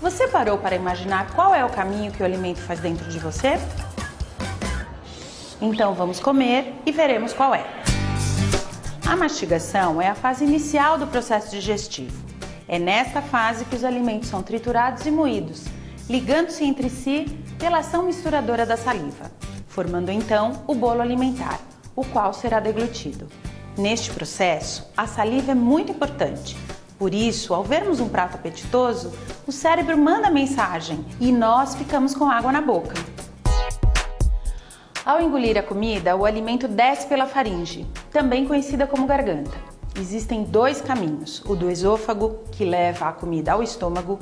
Você parou para imaginar qual é o caminho que o alimento faz dentro de você? Então vamos comer e veremos qual é. A mastigação é a fase inicial do processo digestivo. É nesta fase que os alimentos são triturados e moídos, ligando-se entre si pela ação misturadora da saliva, formando então o bolo alimentar, o qual será deglutido. Neste processo, a saliva é muito importante. Por isso, ao vermos um prato apetitoso, o cérebro manda mensagem e nós ficamos com água na boca. Ao engolir a comida, o alimento desce pela faringe, também conhecida como garganta. Existem dois caminhos, o do esôfago, que leva a comida ao estômago,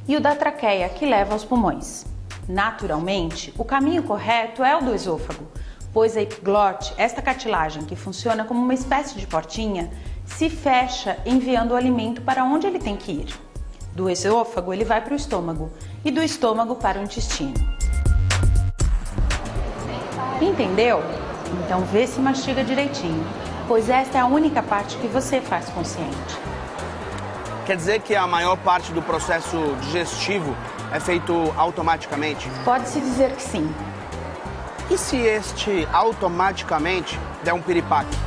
e o da traqueia, que leva aos pulmões. Naturalmente, o caminho correto é o do esôfago, pois a epiglote, esta cartilagem que funciona como uma espécie de portinha, se fecha enviando o alimento para onde ele tem que ir. Do esôfago ele vai para o estômago e do estômago para o intestino. Entendeu? Então vê se mastiga direitinho, pois esta é a única parte que você faz consciente. Quer dizer que a maior parte do processo digestivo é feito automaticamente? Pode-se dizer que sim. E se este automaticamente der um piripaque?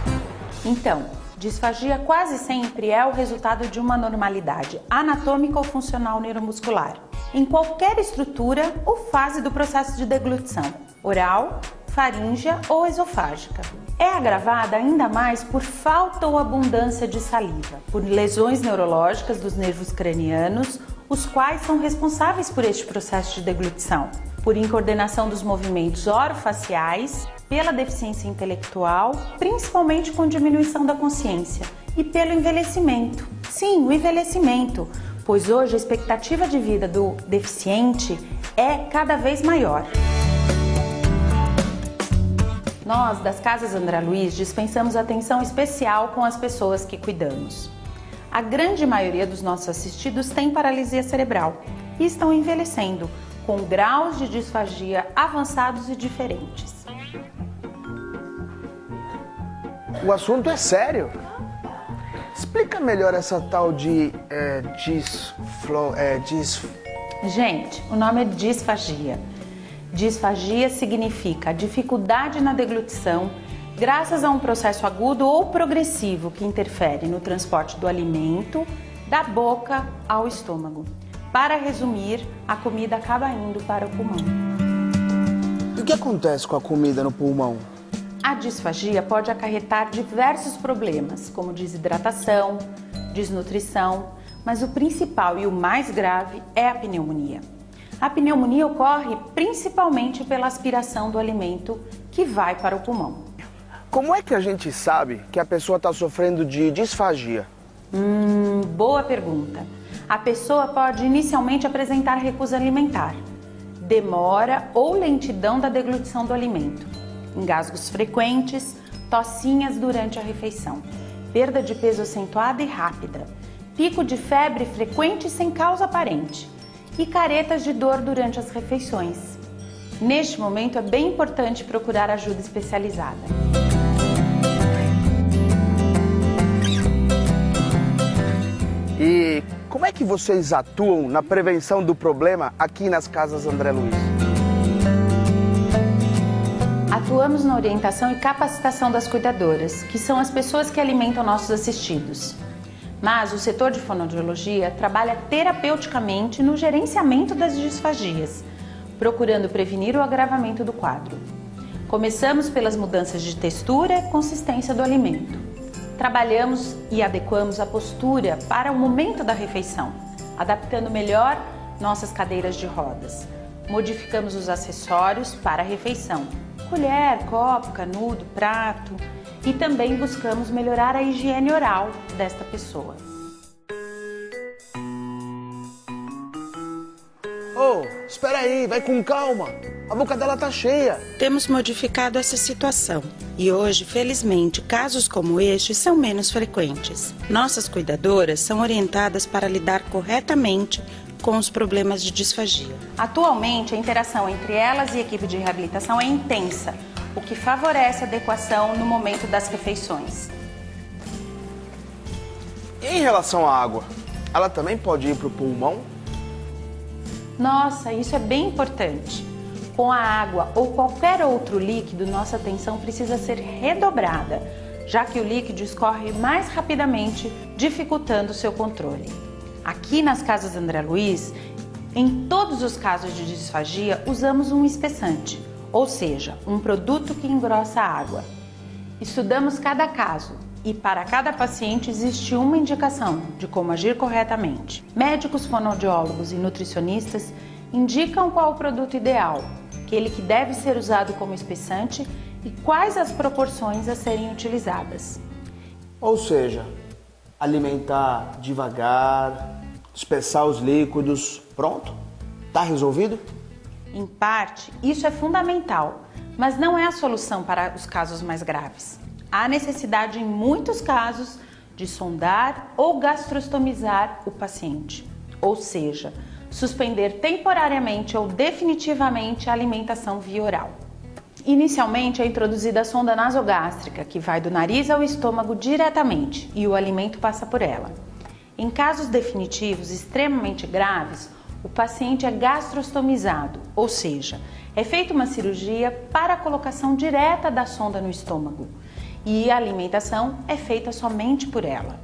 Então, disfagia quase sempre é o resultado de uma anormalidade anatômica ou funcional neuromuscular, em qualquer estrutura ou fase do processo de deglutição, oral, faríngea ou esofágica. É agravada ainda mais por falta ou abundância de saliva, por lesões neurológicas dos nervos cranianos, os quais são responsáveis por este processo de deglutição, por incoordenação dos movimentos orofaciais, pela deficiência intelectual, principalmente com diminuição da consciência, e pelo envelhecimento. Sim, o envelhecimento, pois hoje a expectativa de vida do deficiente é cada vez maior. Nós, das Casas André Luiz, dispensamos atenção especial com as pessoas que cuidamos. A grande maioria dos nossos assistidos tem paralisia cerebral e estão envelhecendo, com graus de disfagia avançados e diferentes. O assunto é sério. Explica melhor essa tal de Gente, o nome é disfagia. Disfagia significa dificuldade na deglutição graças a um processo agudo ou progressivo que interfere no transporte do alimento da boca ao estômago. Para resumir, a comida acaba indo para o pulmão. E o que acontece com a comida no pulmão? A disfagia pode acarretar diversos problemas, como desidratação, desnutrição, mas o principal e o mais grave é a pneumonia. A pneumonia ocorre principalmente pela aspiração do alimento que vai para o pulmão. Como é que a gente sabe que a pessoa está sofrendo de disfagia? Boa pergunta. A pessoa pode inicialmente apresentar recusa alimentar, demora ou lentidão da deglutição do alimento, engasgos frequentes, tossinhas durante a refeição, perda de peso acentuada e rápida, pico de febre frequente sem causa aparente e caretas de dor durante as refeições. Neste momento é bem importante procurar ajuda especializada. E como é que vocês atuam na prevenção do problema aqui nas Casas André Luiz? Atuamos na orientação e capacitação das cuidadoras, que são as pessoas que alimentam nossos assistidos. Mas o setor de fonoaudiologia trabalha terapeuticamente no gerenciamento das disfagias, procurando prevenir o agravamento do quadro. Começamos pelas mudanças de textura e consistência do alimento. Trabalhamos e adequamos a postura para o momento da refeição, adaptando melhor nossas cadeiras de rodas. Modificamos os acessórios para a refeição, colher, copo, canudo, prato, e também buscamos melhorar a higiene oral desta pessoa. Espera aí, vai com calma. A boca dela tá cheia. Temos modificado essa situação e hoje, felizmente, casos como este são menos frequentes. Nossas cuidadoras são orientadas para lidar corretamente com os problemas de disfagia. Atualmente, a interação entre elas e a equipe de reabilitação é intensa, o que favorece a adequação no momento das refeições. E em relação à água, ela também pode ir para o pulmão? Nossa, isso é bem importante. Com a água ou qualquer outro líquido, nossa atenção precisa ser redobrada, já que o líquido escorre mais rapidamente, dificultando o seu controle. Aqui nas casas André Luiz, em todos os casos de disfagia, usamos um espessante, ou seja, um produto que engrossa a água. Estudamos cada caso e para cada paciente existe uma indicação de como agir corretamente. Médicos, fonoaudiólogos e nutricionistas indicam qual o produto ideal, aquele que deve ser usado como espessante e quais as proporções a serem utilizadas. Ou seja, alimentar devagar, espessar os líquidos, pronto? Tá resolvido? Em parte, isso é fundamental, mas não é a solução para os casos mais graves. Há necessidade, em muitos casos, de sondar ou gastrostomizar o paciente, ou seja, suspender temporariamente ou definitivamente a alimentação via oral. Inicialmente é introduzida a sonda nasogástrica, que vai do nariz ao estômago diretamente e o alimento passa por ela. Em casos definitivos extremamente graves, o paciente é gastrostomizado, ou seja, é feita uma cirurgia para a colocação direta da sonda no estômago e a alimentação é feita somente por ela.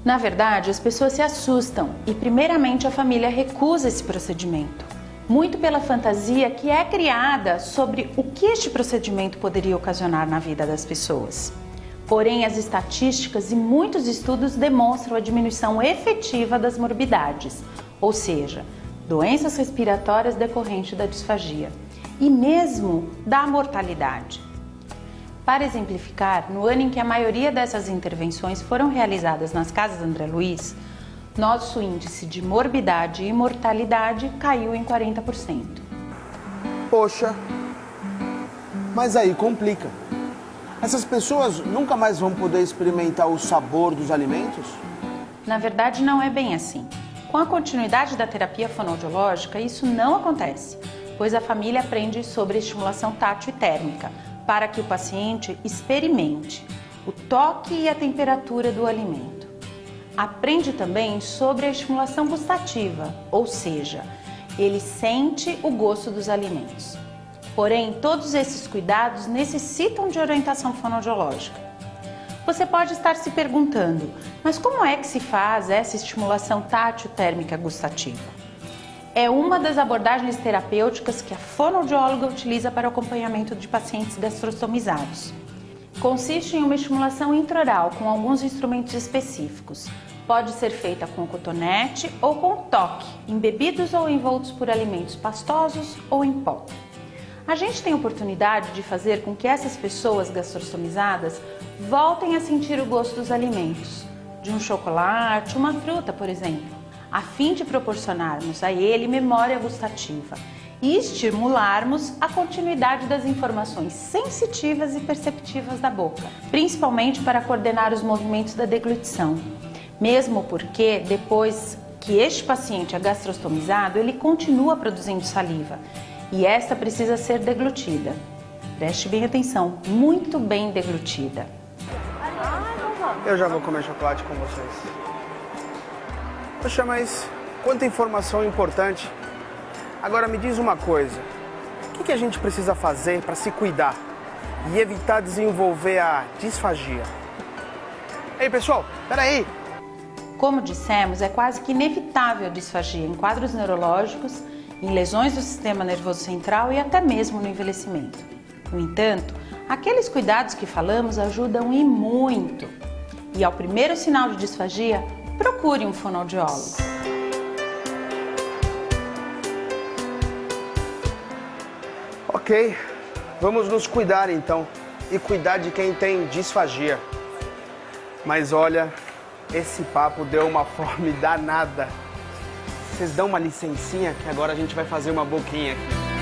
Na verdade, as pessoas se assustam e primeiramente a família recusa esse procedimento, muito pela fantasia que é criada sobre o que este procedimento poderia ocasionar na vida das pessoas. Porém, as estatísticas e muitos estudos demonstram a diminuição efetiva das morbidades, ou seja, doenças respiratórias decorrentes da disfagia e mesmo da mortalidade. Para exemplificar, no ano em que a maioria dessas intervenções foram realizadas nas casas André Luiz, nosso índice de morbidade e mortalidade caiu em 40%. Poxa, mas aí complica. Essas pessoas nunca mais vão poder experimentar o sabor dos alimentos? Na verdade, não é bem assim. Com a continuidade da terapia fonoaudiológica, isso não acontece, pois a família aprende sobre estimulação tátil e térmica, para que o paciente experimente o toque e a temperatura do alimento. Aprende também sobre a estimulação gustativa, ou seja, ele sente o gosto dos alimentos. Porém, todos esses cuidados necessitam de orientação fonoaudiológica. Você pode estar se perguntando, mas como é que se faz essa estimulação tátil térmica gustativa? É uma das abordagens terapêuticas que a fonoaudióloga utiliza para o acompanhamento de pacientes gastrostomizados. Consiste em uma estimulação intraoral com alguns instrumentos específicos. Pode ser feita com cotonete ou com toque, embebidos ou envoltos por alimentos pastosos ou em pó. A gente tem a oportunidade de fazer com que essas pessoas gastrostomizadas voltem a sentir o gosto dos alimentos, de um chocolate, uma fruta, por exemplo, a fim de proporcionarmos a ele memória gustativa e estimularmos a continuidade das informações sensitivas e perceptivas da boca, principalmente para coordenar os movimentos da deglutição. Mesmo porque, depois que este paciente é gastrostomizado, ele continua produzindo saliva e esta precisa ser deglutida. Preste bem atenção, muito bem deglutida. Eu já vou comer chocolate com vocês. Poxa, mas quanta informação importante. Agora me diz uma coisa, o que a gente precisa fazer para se cuidar e evitar desenvolver a disfagia? Ei pessoal, peraí! Como dissemos, é quase que inevitável a disfagia em quadros neurológicos, em lesões do sistema nervoso central e até mesmo no envelhecimento. No entanto, aqueles cuidados que falamos ajudam e muito. E ao primeiro sinal de disfagia, procure um fonoaudiólogo. Ok, vamos nos cuidar então e cuidar de quem tem disfagia. Mas olha, esse papo deu uma fome danada. Vocês dão uma licencinha que agora a gente vai fazer uma boquinha aqui.